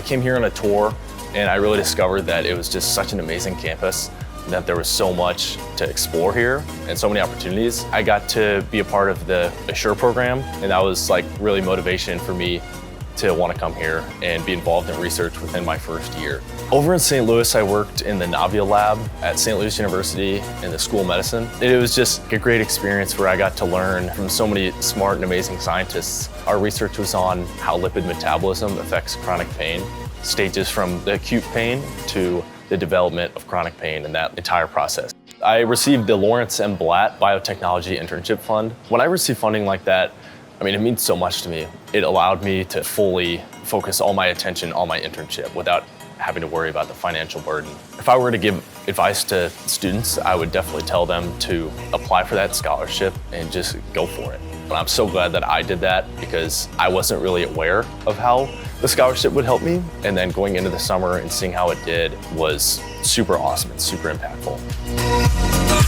came here on a tour and I really discovered that it was just such an amazing campus, that there was so much to explore here and so many opportunities. I got to be a part of the Assure program, and that was like really motivation for me to want to come here and be involved in research within my first year. Over in St. Louis, I worked in the Navia Lab at St. Louis University in the School of Medicine. It was just a great experience where I got to learn from so many smart and amazing scientists. Our research was on how lipid metabolism affects chronic pain, stages from the acute pain to the development of chronic pain and that entire process. I received the Lawrence and Blatt Biotechnology Internship Fund. When I receive funding like that, it means so much to me. It allowed me to fully focus all my attention on my internship without having to worry about the financial burden. If I were to give advice to students, I would definitely tell them to apply for that scholarship and just go for it. And I'm so glad that I did that because I wasn't really aware of how the scholarship would help me. And then going into the summer and seeing how it did was super awesome and super impactful.